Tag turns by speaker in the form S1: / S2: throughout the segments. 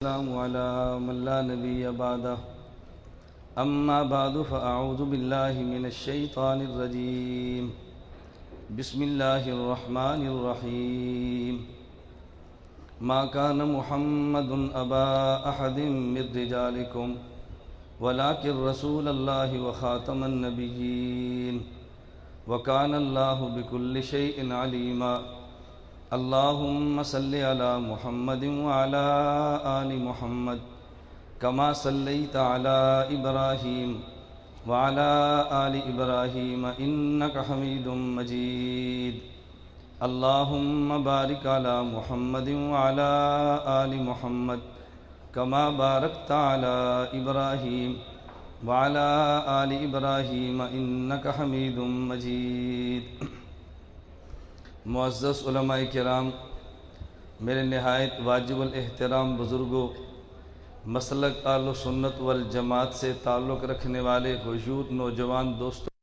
S1: السلام على من لا نبي بعده أما بعد فأعوذ بالله من الشيطان الرجيم بسم الله الرحمن الرحيم ما كان محمد أبا أحد من رجالكم ولكن رسول الله وخاتم النبيين وكان الله بكل شيء عليما اللهم صل على محمد وعلى آل محمد كما صليت على إبراهيم وعلى آل إبراهيم إنك حميد مجيد اللهم بارك على محمد وعلى آل محمد كما باركت على إبراهيم وعلى آل إبراهيم إنك حميد مجيد معزز علماء کرام، میرے نہایت واجب الاحترام بزرگوں، مسلک اہل سنت والجماعت سے تعلق رکھنے والے خشوع نوجوان دوستوں،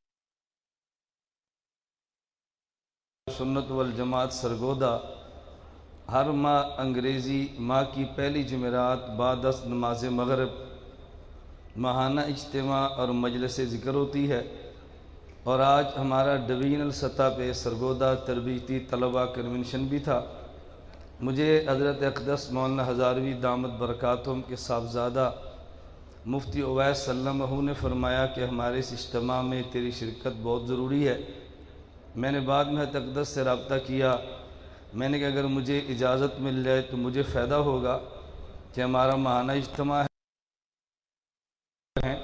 S1: سنت والجماعت سرگودہ ہر ماہ انگریزی ماہ کی پہلی جمعرات بعد از نماز مغرب ماہانہ اجتماع اور مجلس ذکر ہوتی ہے، اور آج ہمارا ڈویژنل سطح پہ سرگودہ تربیتی طلبہ کنونشن بھی تھا۔ مجھے حضرت اقدس مولانا ہزاروی دامت برکاتہم کے صاحبزادہ مفتی اویس سلمہ نے فرمایا کہ ہمارے اس اجتماع میں تیری شرکت بہت ضروری ہے۔ میں نے بعد میں حضرت اقدس سے رابطہ کیا، میں نے کہا اگر مجھے اجازت مل جائے تو مجھے فائدہ ہوگا کہ ہمارا ماہانہ اجتماع ہے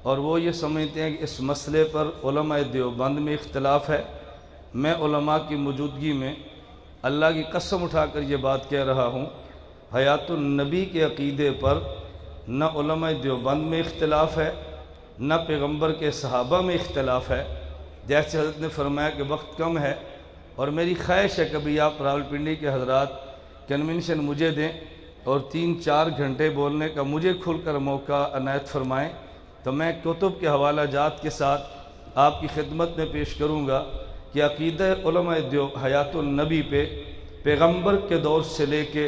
S1: اور وہ یہ سمجھتے ہیں کہ اس مسئلے پر علماء دیوبند میں اختلاف ہے۔ میں علماء کی موجودگی میں اللہ کی قسم اٹھا کر یہ بات کہہ رہا ہوں، حیات النبی کے عقیدے پر نہ علماء دیوبند میں اختلاف ہے، نہ پیغمبر کے صحابہ میں اختلاف ہے۔ جیسے حضرت نے فرمایا کہ وقت کم ہے اور میری خواہش ہے کبھی آپ راولپنڈی کے حضرات کنونشن مجھے دیں اور 3-4 گھنٹے بولنے کا مجھے کھل کر موقع عنایت فرمائیں، تو میں کتب کے حوالہ جات کے ساتھ آپ کی خدمت میں پیش کروں گا کہ عقیدہ علماء حیات النبی پہ پیغمبر کے دور سے لے کے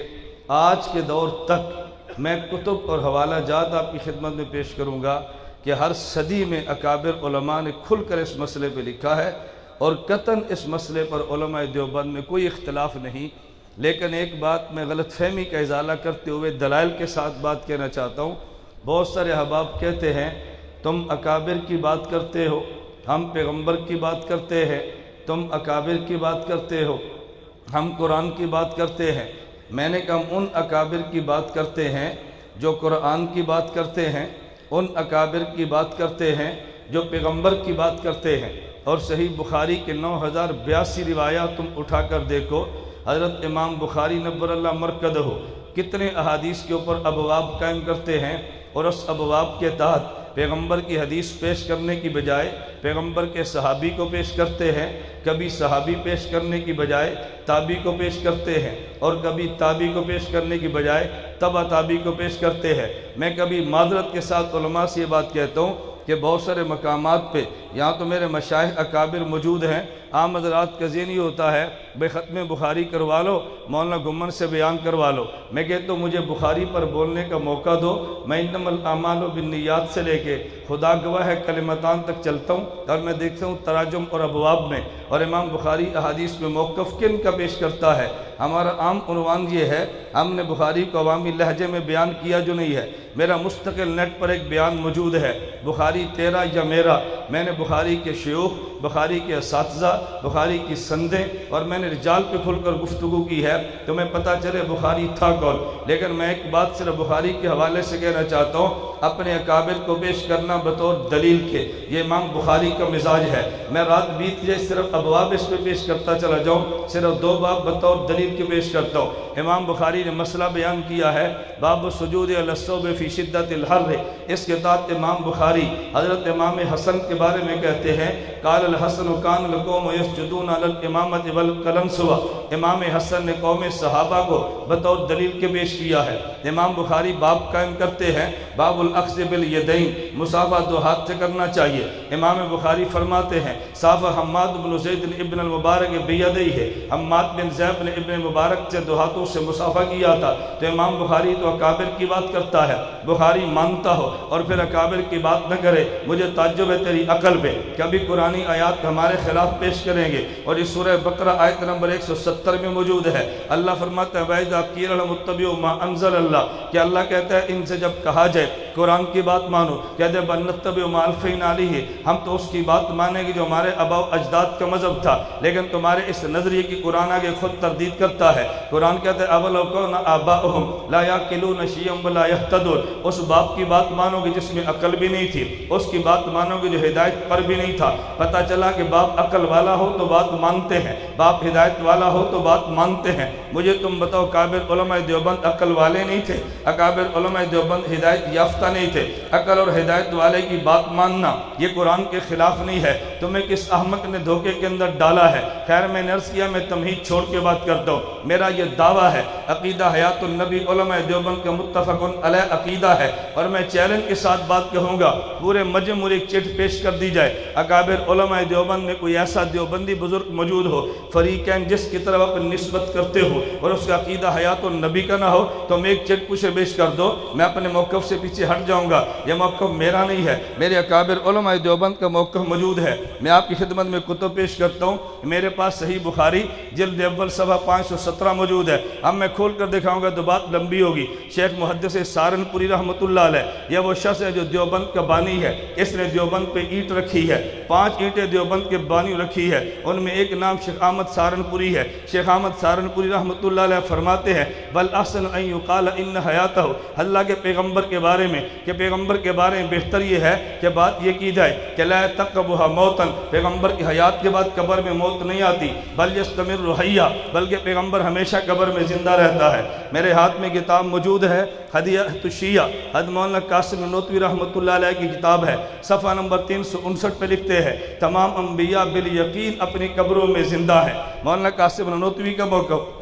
S1: آج کے دور تک میں کتب اور حوالہ جات آپ کی خدمت میں پیش کروں گا کہ ہر صدی میں اکابر علماء نے کھل کر اس مسئلے پہ لکھا ہے، اور قطعاً اس مسئلے پر علماء دیوبند میں کوئی اختلاف نہیں۔ لیکن ایک بات میں غلط فہمی کا ازالہ کرتے ہوئے دلائل کے ساتھ بات کہنا چاہتا ہوں۔ بہت سارے احباب کہتے ہیں تم اکابر کی بات کرتے ہو، ہم پیغمبر کی بات کرتے ہیں، تم اکابر کی بات کرتے ہو، ہم قرآن کی بات کرتے ہیں۔ میں نے کہا ہم ان اکابر کی بات کرتے ہیں جو قرآن کی بات کرتے ہیں، ان اکابر کی بات کرتے ہیں جو پیغمبر کی بات کرتے ہیں۔ اور صحیح بخاری کے 9082 روایات تم اٹھا کر دیکھو، حضرت امام بخاری نبر اللہ مرکزہ کتنے احادیث کے اوپر ابواب قائم کرتے ہیں، اور اس ابواب کے تحت پیغمبر کی حدیث پیش کرنے کی بجائے پیغمبر کے صحابی کو پیش کرتے ہیں، کبھی صحابی پیش کرنے کی بجائے تابعی کو پیش کرتے ہیں، اور کبھی تابعی کو پیش کرنے کی بجائے تبع تابعی کو پیش کرتے ہیں۔ میں کبھی معذرت کے ساتھ علماء سے یہ بات کہتا ہوں کہ بہت سارے مقامات پہ یہاں تو میرے مشائخ اکابر موجود ہیں، عام حضرات کا ذہن یہ ہوتا ہے بے ختم بخاری کروا لو، مولانا گمن سے بیان کروا لو۔ میں کہتا ہوں مجھے بخاری پر بولنے کا موقع دو، میں انما الاعمال بالنیات سے لے کے خدا گواہ ہے کلمتان تک چلتا ہوں، اور میں دیکھتا ہوں تراجم اور ابواب میں اور امام بخاری احادیث میں موقف کن کا پیش کرتا ہے۔ ہمارا عام عنوان یہ ہے، ہم نے بخاری کو عوامی لہجے میں بیان کیا جو نہیں ہے۔ میرا مستقل نیٹ پر ایک بیان موجود ہے، بخاری تیرا یا میرا۔ میں نے بخاری کے شیوخ، بخاری کے اساتذہ، بخاری کی سندیں اور میں نے رجال پہ کھل کر گفتگو کی ہے، تو میں پتہ چلے بخاری تھا کون۔ لیکن میں ایک بات صرف بخاری کے حوالے سے کہنا چاہتا ہوں، اپنے اکابر کو پیش کرنا بطور دلیل کے، یہ امام بخاری کا مزاج ہے۔ میں رات بیت جائے صرف ابواب اس پہ پیش کرتا چلا جاؤں، صرف 2 باب بطور دلیل کے پیش کرتا ہوں۔ امام بخاری نے مسئلہ بیان کیا ہے باب سجود علی الصوب فی شدت الحر، اس کے تحت امام بخاری حضرت امام حسن کے بارے میں کہتے ہیں قال الحسن کان القوم یسجدون علی الامامۃ والقلنسوہ، امام حسن نے قوم صحابہ کو بطور دلیل کے پیش کیا ہے۔ امام بخاری باب قائم کرتے ہیں باب الاخذ بالیدین، مسافہ دو ہاتھ سے کرنا چاہیے۔ امام بخاری فرماتے ہیں صافہ حماد بن زید ابن المبارک بیدیہ، حماد بن زید ابن مبارک سے دو ہاتھوں سے مسافہ کیا تھا۔ تو امام بخاری تو اکابر کی بات کرتا ہے، بخاری مانتا ہو اور پھر اکابر کی بات نہ کرے، مجھے تعجب ہے تیری عقل پہ۔ کبھی قرآنی آیات ہمارے خلاف پیش کریں گے، اور اس سورہ بقرہ آیت نمبر 170 میں موجود ہے۔ اللہ فرماتا ہے وَإِذَا قِيلَ لَهُمُ اتَّبِعُوا مَا أَنزَلَ اللَّهُ، کہ اللہ کہتا ہے ان سے جب کہا جائے قرآن کی بات مانو، کہتے ہیں بَلْ نَتَّبِعُ مَا أَلْفَيْنَا عَلَيْهِ، ہم تو اس کی بات مانیں گے جو ہمارے آباء و اجداد کا مذہب تھا۔ لیکن تمہارے اس نظریے کی قرآن آگے خود تردید کرتا ہے۔ قرآن کہتا ہے أَوَلَوْ كَانَ آبَاؤُهُمْ لَا يَعْقِلُونَ شَيْئًا وَلَا يَهْتَدُونَ، اس باپ کی بات مانو گے جس میں عقل بھی نہیں تھی، اس کی بات مانو گے جو ہدایت پر بھی نہیں تھا۔ پتہ چلا کہ باپ عقل والا ہو تو بات مانتے ہیں، باپ ہدایت والا ہو تو بات مانتے ہیں۔ مجھے تم بتاؤ اکابر علماء دیوبند عقل والے نہیں تھے؟ اکابر علماء دیوبند ہدایت یافتہ نہیں تھے؟ عقل اور ہدایت والے کی بات ماننا یہ قرآن کے خلاف نہیں ہے۔ تمہیں کس احمق نے دھوکے کے اندر ڈالا ہے؟ خیر میں نے عرض کیا میں تمہید چھوڑ کے بات کرتا ہوں۔ میرا یہ دعویٰ ہے عقیدہ حیات النبی علماء دیوبند کا متفق علیہ عقیدہ ہے، اور میں چیلنج کے ساتھ بات کہوں گا، پورے مجمع ایک چٹ پیش کر دی جائے اکابر علماء دیوبند میں کوئی ایسا دیوبندی بزرگ موجود ہو فریقین جس کی طرف اپنی نسبت کرتے ہو اور اس کا عقیدہ حیات النبی کا نہ ہو، تو میں ایک چٹ پوچھے پیش کر دو، میں اپنے موقف سے پیچھے ہٹ جاؤں گا۔ یہ موقف میرا نہیں ہے، میرے اکابر علماء دیوبند کا موقف موجود ہے۔ میں آپ کی خدمت میں کتب پیش کرتا ہوں، میرے پاس صحیح بخاری جلد اول صفحہ 517 موجود ہے۔ اب میں کھول کر دکھاؤں گا تو بات لمبی ہوگی۔ شیخ محدث سہارنپوری رحمۃ اللہ علیہ یہ وہ شخص ہے جو دیوبند کا بانی ہے، اس نے دیوبند پہ اینٹ رکھی ہے، 5 اینٹیں دیوبند کے بانی رکھی ہے، ان میں ایک نام شیخ احمد سہارنپوری ہے۔ شیخ احمد سہارنپوری رحمۃ اللہ علیہ فرماتے ہیں بل احسن ان یقال ان حیاتہ، اللہ کے پیغمبر کے بارے میں کہ پیغمبر کے بارے میں بہتر یہ ہے کہ بات یہ کی جائے کہ لا تقبها موتا، پیغمبر کی حیات کے بعد قبر میں موت نہیں آتی، بل یستمر حیا، بلکہ پیغمبر ہمیشہ قبر میں زندہ رہتا ہے۔ میرے ہاتھ میں کتاب موجود ہے ہدیۃ الشیعہ، حضرت مولانا قاسم نانوتوی رحمۃ اللہ علیہ کی کتاب ہے، صفحہ نمبر 359 پہ لکھتے ہیں تمام انبیاء بالیقین اپنی قبروں میں زندہ ہیں۔ مولانا قاسم نانوتوی کا موقف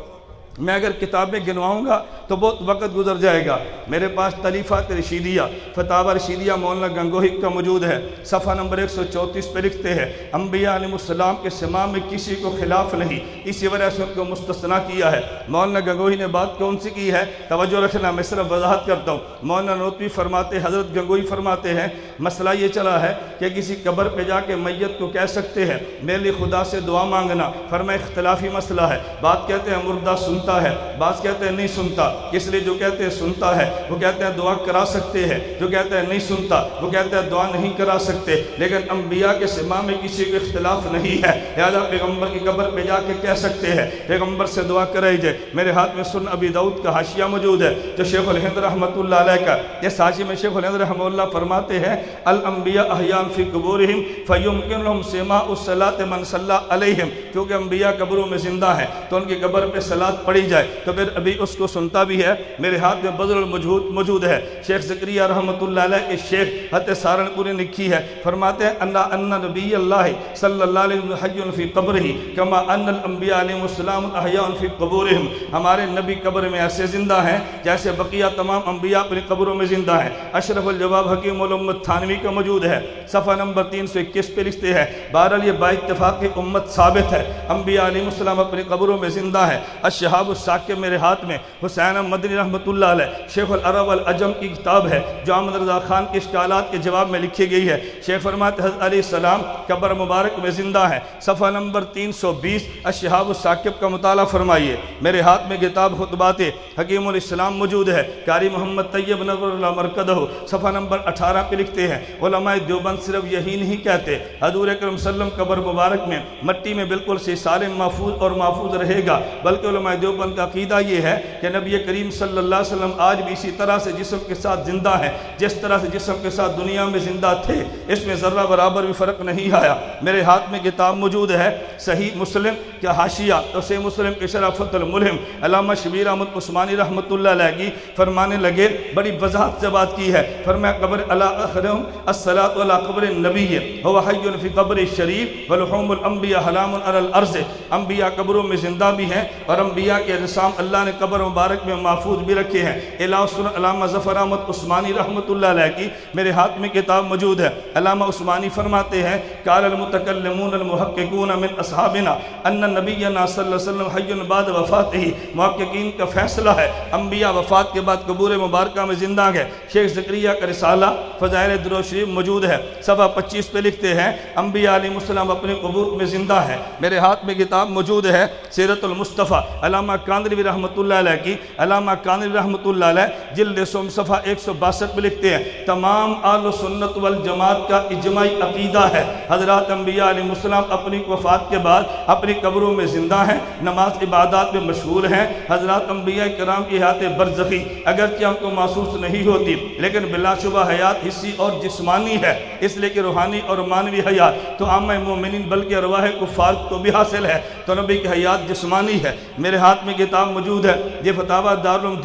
S1: میں اگر کتابیں گنواؤں گا تو بہت وقت گزر جائے گا۔ میرے پاس تالیفات رشیدیہ، فتاوی رشیدیہ مولانا گنگوہی کا موجود ہے، صفحہ نمبر 134 پہ لکھتے ہیں انبیاء علیہ السلام کے سما میں کسی کو خلاف نہیں، اسی وجہ سے ان کو مستثنیٰ کیا ہے۔ مولانا گنگوہی نے بات کون سی کی ہے؟ توجہ رکھنا، میں صرف وضاحت کرتا ہوں۔ مولانا نانوتوی فرماتے، حضرت گنگوہی فرماتے ہیں مسئلہ یہ چلا ہے کہ کسی قبر پہ جا کے میت کو کہہ سکتے ہیں میرے لیے خدا سے دعا مانگنا، فرمایا اختلافی مسئلہ ہے۔ بات کہتے ہیں مردہ سنتا ہے، بعض کہتے ہیں نہیں سنتا، اس لیے جو کہتے ہیں سنتا ہے وہ کہتے ہیں دعا کرا سکتے ہیں، جو کہتے ہیں نہیں سنتا وہ کہتے ہیں دعا نہیں کرا سکتے۔ لیکن انبیاء کے سما میں کسی کو اختلاف نہیں ہے، لہذا پیغمبر کی قبر پہ جا کے کہہ سکتے ہیں، پیغمبر سے دعا کرائی جائے۔ میرے ہاتھ میں سنن ابی داؤد کا حاشیہ موجود ہے جو شیخ الہند رحمۃ اللہ علیہ کا، اس حاشیے میں شیخ الہند رحمہ اللہ فرماتے ہیں الانبیاء احیاء فی قبورہم فیمکن لہم سماع الصلاۃ من صلی علیہم، کیونکہ انبیاء قبروں میں زندہ ہیں تو ان کی قبر پہ صلاۃ پڑھی جائے تو پھر ابھی اس کو سنتا بھی ہے۔ میرے ہاتھ میں بذل المجہود موجود ہے، شیخ زکریا رحمۃ اللہ علیہ کے شیخ حضرت سہارنپوری نے لکھی ہے، فرماتے ہیں ان نبی اللہ صلی اللہ علیہ وسلم حی فی قبرہ کما ان الانبیاء علیہ السلام احیاء فی قبورہم، ہمارے نبی قبر میں ایسے زندہ ہیں جیسے بقیہ تمام انبیاء اپنی قبروں میں زندہ ہیں۔ اشرف الجواب حکیم الامت تھانوی کا موجود ہے، صفحہ نمبر 321 پہ لکھتے ہیں بہرحال یہ با اتفاق امت ثابت ہے انبیاء علیہ السلام اپنی قبروں میں زندہ ہیں۔ الشہاب الثاقب میرے ہاتھ میں حسین مدنی رحمۃ اللہ علیہ شیخ العرب والعجم کی کتاب ہے جو احمد رضا خان کے اشکالات کے جواب میں لکھی گئی ہے۔ شیخ فرماتے حضرت علیہ السلام قبر مبارک میں زندہ ہیں، صفحہ نمبر 320 الشہاب الثاقب کا مطالعہ فرمائیے۔ میرے ہاتھ میں کتاب خطبات حکیم الاسلام موجود ہے، قاری محمد طیب نور اللہ مرکزہ، صفحہ نمبر 18 پہ لکھتے ہیں علماء دیوبند صرف یہی نہیں کہتے حضور اکرم صلی اللہ علیہ وسلم قبر مبارک میں مٹی میں بالکل سے سالم محفوظ اور محفوظ رہے گا، بلکہ علماء دیوبند کا عقیدہ یہ ہے کہ نبی کریم صلی اللہ علیہ وسلم آج بھی اسی طرح سے جسم کے ساتھ زندہ ہیں جس طرح سے جسم کے ساتھ دنیا میں زندہ تھے، اس میں ذرہ برابر بھی فرق نہیں آیا۔ میرے ہاتھ میں کتاب موجود ہے صحیح مسلم کا حاشیہ، تو صحیح مسلم کے شرح فتح الملہم علامہ شبیر احمد عثمانی رحمۃ اللہ علیہ کی فرمانے لگے، بڑی وضاحت سے بات کی ہے، فرمایا قبر علی آخرہم الصلاۃ علی قبر النبی هو حی فی قبر الشریف ولحوم الانبیاء حلام علی الارض، انبیاء قبروں میں زندہ بھی ہیں اور انبیاء کے اجسام اللہ نے قبر مبارک میں محفوظ بھی رکھے ہیں۔ علامہ ظفر احمد عثمانی رحمۃ اللہ علیہ کی میرے ہاتھ میں کتاب موجود ہے۔ علامہ عثمانی فرماتے ہیں قال المتکلمون المحققون من اصحابنا ان نبینا صلی اللہ علیہ وسلم حی بعد وفاتہ، محققین کا فیصلہ ہے انبیاء وفات کے بعد قبور مبارکہ میں زندہ گئے۔ شیخ زکریا کا رسالہ فضائل درود شریف موجود ہے، صفحہ 25 پہ لکھتے ہیں انبیاء علیہ السلام اپنے قبور میں زندہ ہے۔ میرے ہاتھ میں کتاب موجود ہے سیرت المصطفیٰ، علامہ کاندھلوی رحمۃ اللہ علیہ کی، علامہ کاندھلوی رحمۃ اللہ علیہ جلد سوم صفحہ 162 پہ لکھتے ہیں تمام اہل سنت والجماعت کا اجماعی عقیدہ ہے حضرات انبیاء علیہ السلام اپنی وفات کے بعد اپنی قبروں میں زندہ ہیں، نماز عبادات میں مشغول ہیں۔ حضرات انبیاء کرام کی حیات برزخی اگرچہ ہم کو محسوس نہیں ہوتی لیکن بلا شبہ حیات حسی اور جسمانی ہے، اس لیے کہ روحانی اور معنوی حیات تو عامہ مومنین بلکہ ارواح کفار کو بھی حاصل ہے، تو نبی کی حیات جسمانی ہے۔ میرے ہاتھ میں کتاب موجود ہے، یہ فتاویٰ دارالعلوم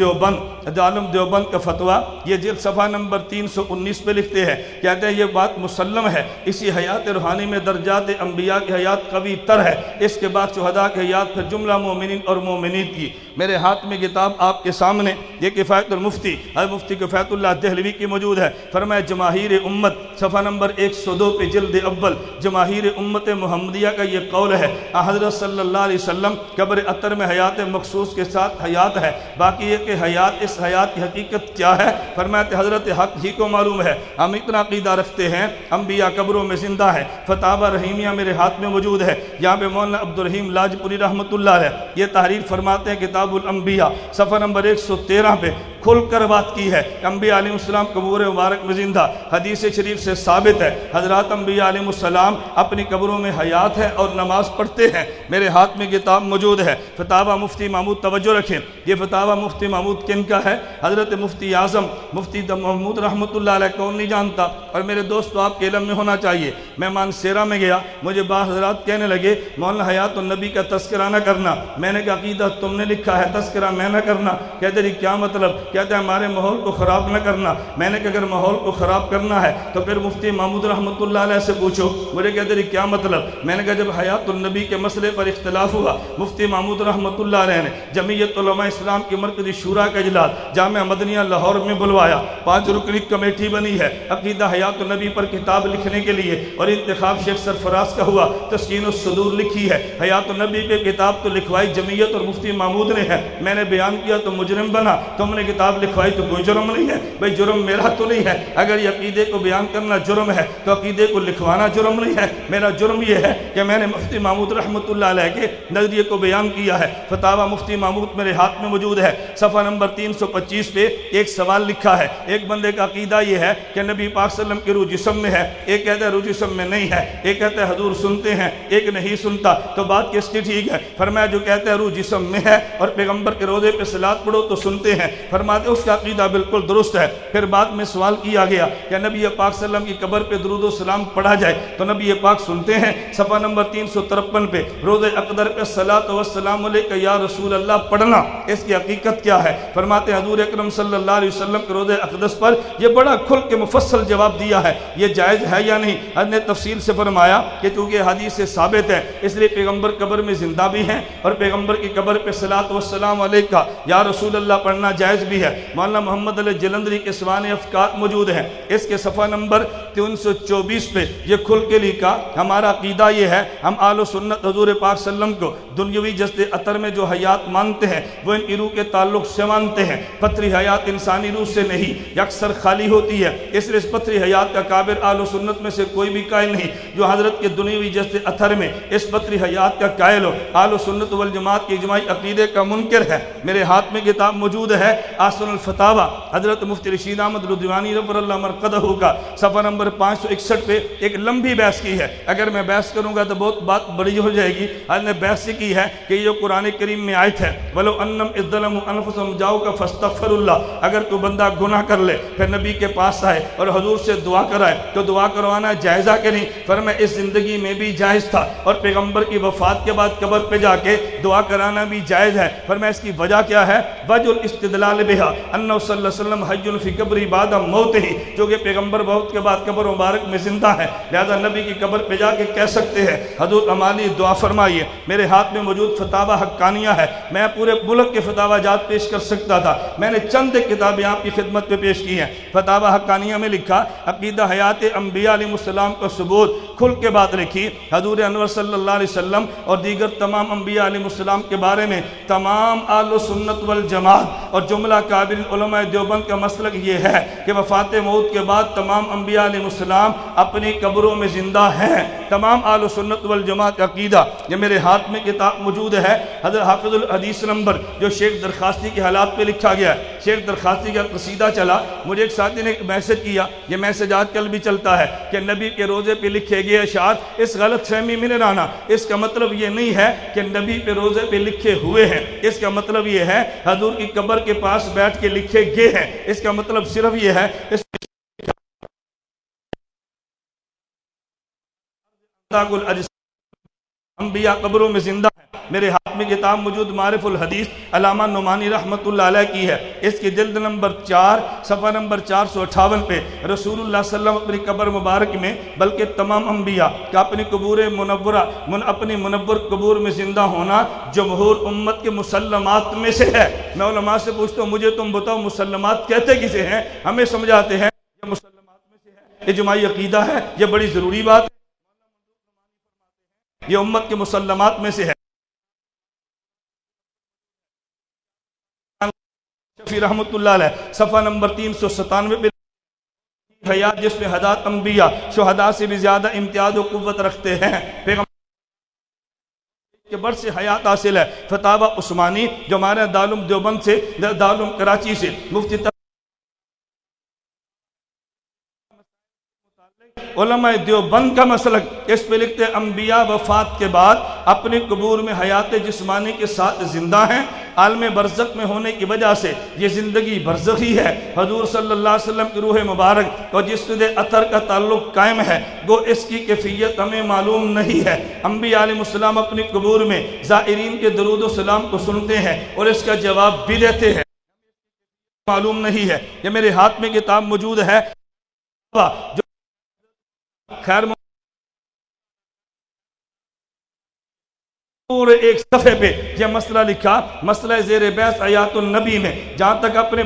S1: دیوبند کا فتویٰ، یہ جلد صفحہ نمبر 319 پہ لکھتے ہیں، کہتے ہیں یہ بات مسلم ہے اسی حیات روحانی میں درجات انبیاء کی حیات قوی تر ہے، اس کے بعد شہداء کی حیات پھر جملہ مومنین اور مومنین کی۔ میرے ہاتھ میں کتاب آپ کے سامنے یہ کفایت المفتی حضرت مفتی کفایت اللہ دہلوی کی موجود ہے، فرمایا جماہیر امت، صفحہ نمبر 102 پہ جلد اول، جماہیر امت محمدیہ کا یہ قول ہے حضرت صلی اللہ علیہ وسلم قبر اطہر میں حیات مخصوص کے ساتھ حیات ہے، باقی یہ کہ حیات اس حیات کی حقیقت کیا ہے فرمایا کہ حضرت حق ہی کو معلوم ہے، ہم اتنا عقیدہ رکھتے ہیں انبیاء قبروں میں زندہ ہے۔ فتاویٰ رحیمیہ میرے ہاتھ میں موجود ہے، یہاں پہ مولانا عبدالرحیم لاجپوری رحمۃ اللہ علیہ یہ تحریر فرماتے ہیں کتاب الانبیاء صفحہ نمبر 113 پہ کھل کر بات کی ہے انبیاء علیہ السلام قبور مبارک میں زندہ، حدیث شریف سے ثابت ہے حضرات انبیاء علیہ السلام اپنی قبروں میں حیات ہیں اور نماز پڑھتے ہیں۔ میرے ہاتھ میں کتاب موجود ہے فتاویٰ مفتی محمود، توجہ رکھیں یہ فتاویٰ مفتی محمود کن کا ہے؟ حضرت مفتی اعظم مفتی محمود رحمۃ اللہ علیہ، کون نہیں جانتا؟ اور میرے دوستو آپ کے علم میں ہونا چاہیے، میں مانسیرہ میں گیا، مجھے بعض حضرات کہنے لگے مولانا حیات النبی کا تذکرہ نہ کرنا، میں نے کہا عقیدہ تم نے لکھا ہے تذکرہ میں نہ کرنا، کہتے ہیں کیا مطلب؟ کہتے ہیں ہمارے ماحول کو خراب نہ کرنا۔ میں نے کہا اگر ماحول کو خراب کرنا ہے تو پھر مفتی محمود رحمۃ اللہ علیہ سے پوچھو، مجھے کہتے ہیں کیا مطلب؟ میں نے کہا جب حیات النبی کے مسئلے پر اختلاف ہوا مفتی محمود رحمۃ اللہ علیہ نے جمعیت علماء اسلام کی مرکزی شورا کا اجلاس جامعہ مدنیہ لاہور میں بلوایا، 5 رکنی کمیٹی بنی ہے عقیدہ حیات النبی پر کتاب لکھنے کے لیے، اور انتخاب شیخ سرفراز کا ہوا، تسکین الصدور لکھی ہے، حیات النبی پہ کتاب تو لکھوائی جمعیت اور مفتی محمود نے ہے، میں نے بیان کیا تو مجرم بنا، تم نے کتاب لکھوائی تو کوئی جرم نہیں ہے، بھئی جرم میرا تو نہیں ہے، اگر یہ عقیدے کو بیان کرنا جرم ہے تو عقیدے کو لکھوانا جرم نہیں ہے، میرا جرم یہ ہے کہ میں نے مفتی محمود رحمۃ اللہ علیہ کے نظریے کو بیان کیا ہے۔ فتاویٰ مفتی محمود میرے ہاتھ میں موجود ہے، صفحہ نمبر 325 پہ ایک سوال لکھا ہے، ایک بندے کا عقیدہ یہ ہے کہ نبی پاک صلی اللہ علیہ وسلم کی روح جسم میں ہے، ایک کہتا ہے روح جسم میں نہیں ہے، ایک کہتا ہے حضور سنتے ہیں، ایک نہیں سنتا، تو بات کس کی ٹھیک ہے؟ فرمایا جو کہتا ہے روح جسم میں ہے اور پیغمبر کے روضے پہ صلوات پڑھو تو سنتے ہیں، فرماتے اس کا عقیدہ بالکل درست ہے۔ پھر بعد میں سوال کیا گیا کہ نبی پاک صلی اللہ علیہ وسلم کی قبر پہ درود و سلام پڑھا جائے تو نبی پاک سنتے ہیں، صفحہ نمبر 353 پہ روضہ اقدر پہ صلاۃ و السلام علیکہ یا رسول اللہ پڑھنا، اس کی حقیقت کیا ہے؟ فرماتے ہیں حضور اکرم صلی اللہ علیہ وسلم کے روضہ اقدس پر یہ بڑا کھل کے مفصل جواب دیا ہے، یہ جائز ہے یا نہیں؟ حضرت نے تفصیل سے فرمایا کہ چونکہ حدیث سے ثابت ہے اس لیے پیغمبر قبر میں زندہ بھی ہیں اور پیغمبر کی قبر پہ صلاۃ و السلام علیکہ یا رسول اللہ پڑھنا جائز بھی ہے۔ مولانا محمد علی جلندری کے سوان افکار موجود ہیں، اس کے صفحہ نمبر 324 پہ یہ کھل کے لکھا ہمارا عقیدہ یہ ہے ہم آل و سنت حضور پاک صلی اللہ علیہ وسلم کو دنیاوی جسد اطہر میں جو حیات مانتے ہیں وہ ان کی روح کے تعلق سے مانتے ہیں، پتری حیات انسانی روح سے نہیں، یہ اکثر خالی ہوتی ہے، اس لیے اس پتری حیات کا قابل آل و سنت میں سے کوئی بھی قائل نہیں جو حضرت کے دنیاوی جسد اطہر میں اس پتری حیات کا قائل ہو، آل و سنت والجماعت کے اجماعی عقیدے کا منکر ہے۔ میرے ہاتھ میں کتاب موجود ہے آسن الفتاویٰ حضرت مفتی رشید احمد رضوانی رب اللہ مرقدہ کا، صفحہ نمبر 561 پہ ایک لمبی بحث کی ہے، اگر میں بحث کروں گا تو بہت بات بڑی ہو جائے گی۔ حضرت نے بحث کی ہے کہ یہ قرآن کریم میں آیت ہے وَلَوْ أَنَّمْ إِذْ ظَلَمُوا أَنفُسَهُمْ جَاءُوكَ فَاسْتَغْفَرُوا اللَّهَ، اگر کوئی بندہ گناہ کر لے پھر نبی کے پاس آئے اور حضور سے دعا کرائے تو دعا کروانا جائزہ کہ نہیں؟ فرمایا اس زندگی میں بھی جائز تھا اور پیغمبر کی وفات کے بعد قبر پہ جا کے دعا کرانا بھی جائز ہے۔ فرمایا اس کی وجہ کیا ہے؟ وجہ الاستدلال بہ، علیہا انہ صلی اللہ علیہ وسلم حی فی قبری بعد موتہ، جو کہ پیغمبر موت کے بعد قبر مبارک میں زندہ ہے، لہذا نبی کی قبر پہ جا کے کہہ سکتے ہیں حضور ہماری دعا فرمائیے۔ میرے ہاتھ میں موجود فتاوی حقانیہ ہے، میں پورے ملک کے فتاوی جات پیش کر سکتا تھا، میں نے چند کتابیں آپ کی خدمت پہ پیش کی ہیں۔ فتاوی حقانیہ میں لکھا عقیدہ حیات انبیاء علیہ السلام کا ثبوت، کھل کے بات لکھی حضور انور صلی اللہ علیہ وسلم اور دیگر تمام انبیاء علیہ السلام کے بارے میں تمام اہل سنت والجماعت اور جملہ کابرین علماء دیوبند کا مسلک یہ ہے کہ وفات موت کے بعد تمام انبیاء علیہ السلام اپنی قبروں میں زندہ ہیں۔ تمام اہل سنت والجماعت کا عقیدہ، یہ میرے ہاتھ میں کتاب موجود ہے، حضرت حافظ الحدیث نمبر جو شیخ درخواستی کے حالات پہ لکھا گیا ہے۔ شیخ درخواستی کا قصیدہ چلا، مجھے ایک ساتھی نے میسج کیا، یہ میسج آج کل بھی چلتا ہے کہ نبی کے روزے پہ لکھے گئے اشعار، اس غلط فہمی میں نہ رہنا، اس کا مطلب یہ نہیں ہے کہ نبی پہ روزے پہ لکھے ہوئے ہیں، اس کا مطلب یہ ہے حضور کی قبر کے پاس بیٹھ کے لکھے گئے ہیں، اس کا مطلب صرف یہ ہے اس انبیاء قبروں میں زندہ ہیں۔ میرے ہاتھ میں کتاب موجود معارف الحدیث علامہ نعمانی رحمت اللہ علیہ کی ہے، اس کی جلد نمبر 4 صفحہ نمبر 458 پہ رسول اللہ صلی اللہ علیہ وسلم اپنی قبر مبارک میں بلکہ تمام انبیاء کا اپنی قبور منورہ اپنی منور قبور میں زندہ ہونا جمہور امت کے مسلمات میں سے ہے۔ میں علماء سے پوچھتا ہوں مجھے تم بتاؤ مسلمات کہتے کسے ہیں؟ ہمیں سمجھاتے ہیں یہ مسلمات میں سے ہے، اجماعی عقیدہ ہے، یہ بڑی ضروری بات ہے، یہ امت کے مسلمات میں سے ہے۔ شفیع رحمت اللہ علیہ صفحہ نمبر 397 پہ حیات جس میں حضرات انبیاء شہداء سے بھی زیادہ امتیاز و قوت رکھتے ہیں، پیغمبر کے برس سے حیات حاصل ہے۔ فتاوی عثمانی جو ہمارے دارالعلوم دیوبند سے دارالعلوم کراچی سے مفتی علماء دیوبند کا مسلک، اس پہ لکھتے ہیں انبیاء وفات کے بعد اپنی قبور میں حیات جسمانی کے ساتھ زندہ ہیں، عالم برزخ میں ہونے کی وجہ سے یہ زندگی برزخی ہے۔ حضور صلی اللہ علیہ وسلم کی روح مبارک اور جسد اطہر کا تعلق قائم ہے، گو اس کی کیفیت ہمیں معلوم نہیں ہے۔ انبیاء علیہ السلام اپنی قبور میں زائرین کے درود و سلام کو سنتے ہیں اور اس کا جواب بھی دیتے ہیں، معلوم نہیں ہے۔ یہ میرے ہاتھ میں کتاب موجود ہے جو خیر پورے ایک صفحے پہ یہ مسئلہ لکھا، مسئلہ زیر بحث حیات النبی میں، جہاں تک اپنے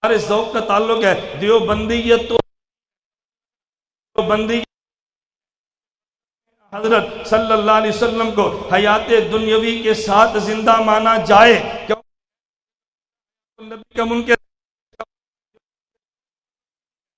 S1: ہمارے ذوق کا تعلق ہے، دیوبندیت تو بندی حضرت صلی اللہ علیہ وسلم کو حیات دنیاوی کے ساتھ زندہ مانا جائے، کیوں نبی کا منکر۔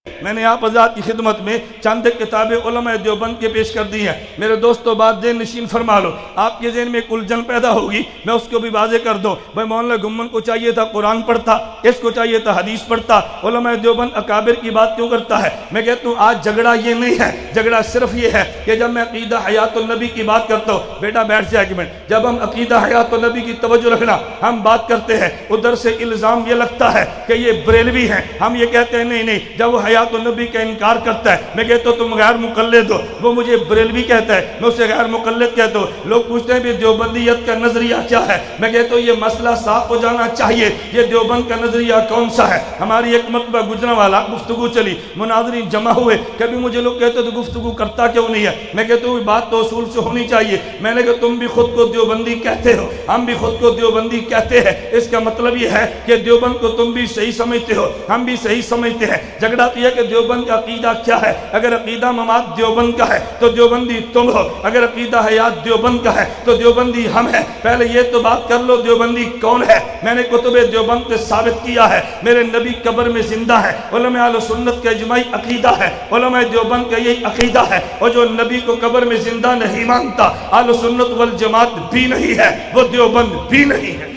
S1: میں نے آپ حضرات کی خدمت میں چند کتابیں علماء دیوبند کے پیش کر دی ہیں۔ میرے دوستو بات ذہن نشین فرما لو، آپ کے ذہن میں ایک الجھن پیدا ہوگی، میں اس کو بھی واضح کر دوں۔ بھائی مولانا گمن کو چاہیے تھا قرآن پڑھتا، اس کو چاہیے تھا حدیث پڑھتا، علماء دیوبند اکابر کی بات کیوں کرتا ہے؟ میں کہتا ہوں آج جھگڑا یہ نہیں ہے، جھگڑا صرف یہ ہے کہ جب میں عقیدہ حیات النبی کی بات کرتا ہوں، بیٹا بیٹھ جائے ایک منٹ، جب ہم عقیدہ حیات النبی کی توجہ رکھنا ہم بات کرتے ہیں، ادھر سے الزام یہ لگتا ہے کہ یہ بریلوی ہیں، ہم یہ کہتے ہیں نہیں جب وہ حیات النبی کا انکار کرتا ہے میں کہتا ہوں تم غیر مقلد ہو، وہ مجھے بریلوی کہتا ہے میں اسے غیر مقلد کہتا ہوں۔ لوگ پوچھتے ہیں بھی دیوبندیت کا نظریہ کیا ہے؟ میں کہتا ہوں یہ مسئلہ صاف ہو جانا چاہیے، یہ دیوبند کا نظریہ کون سا ہے؟ ہماری ایک مرتبہ گجرانوالہ گفتگو چلی، مناظرین جمع ہوئے، کبھی مجھے لوگ کہتے تو گفتگو کرتا کیوں نہیں ہے؟ میں کہتا ہوں بات تو اصول سے ہونی چاہیے۔ میں نے کہا تم بھی خود کو دیوبندی کہتے ہو، ہم بھی خود کو دیوبندی کہتے ہیں، اس کا مطلب یہ ہے کہ دیوبند کو تم بھی صحیح سمجھتے ہو، ہم بھی صحیح سمجھتے ہیں۔ جھگڑا تو یہ کہ دیوبند کا عقیدہ کیا ہے؟ اگر عقیدہ مماد دیوبند کا ہے تو دیوبندی تم ہو، اگر عقیدہ حیات دیوبند کا ہے تو دیوبندی ہم ہیں۔ پہلے یہ تو بات کر لو دیوبندی کون ہے؟ میں نے کتب دیوبند سے ثابت کیا ہے میرے نبی قبر میں زندہ ہے، علماء اہل سنت کا اجماعی عقیدہ ہے، علماء دیوبند کا یہی عقیدہ ہے، اور جو نبی کو قبر میں زندہ نہیں مانتا اہل سنت والجماعت بھی نہیں ہے، وہ دیوبند بھی نہیں ہے۔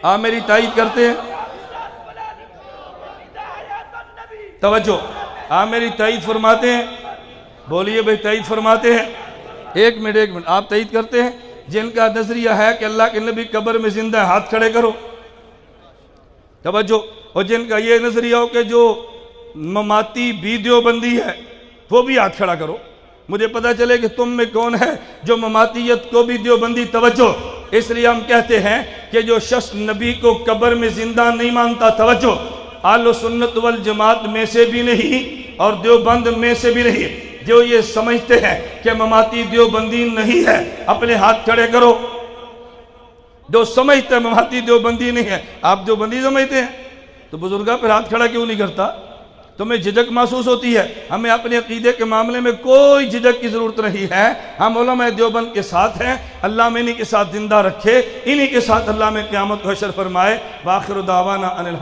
S1: آپ میری تائید کرتے ہیں؟ توجہ، آپ میری تائید فرماتے ہیں؟ بولیے بھائی تائید فرماتے ہیں؟ ایک منٹ آپ تائید کرتے ہیں؟ جن کا نظریہ ہے کہ اللہ کے نبی قبر میں زندہ ہے ہاتھ کھڑے کرو، توجہ۔ اور جن کا یہ نظریہ ہو کہ جو مماتی بھی دیوبندی ہے وہ بھی ہاتھ کھڑا کرو۔ مجھے پتہ چلے کہ تم میں کون ہے جو مماتیت کو بھی دیوبندی توجہ. اس لیے ہم کہتے ہیں کہ جو شخص نبی کو قبر میں زندہ نہیں مانتا، توجہ، اہل سنت والجماعت میں سے بھی نہیں اور دیوبند میں سے بھی نہیں. جو یہ سمجھتے ہیں کہ مماتی دیوبندی نہیں ہے، اپنے ہاتھ کھڑے کرو. جو سمجھتے ہیں مماتی دیوبندی نہیں ہے، آپ دیوبندی سمجھتے ہیں تو بزرگاں پر ہاتھ کھڑا کیوں نہیں کرتا؟ تمہیں جھجک محسوس ہوتی ہے. ہمیں اپنے عقیدے کے معاملے میں کوئی جھجک کی ضرورت نہیں ہے. ہم علماء دیوبند کے ساتھ ہیں. اللہ میں انہی کے ساتھ زندہ رکھے، انہی کے ساتھ اللہ میں قیامت کو حشر فرمائے. وآخر دعوانا ان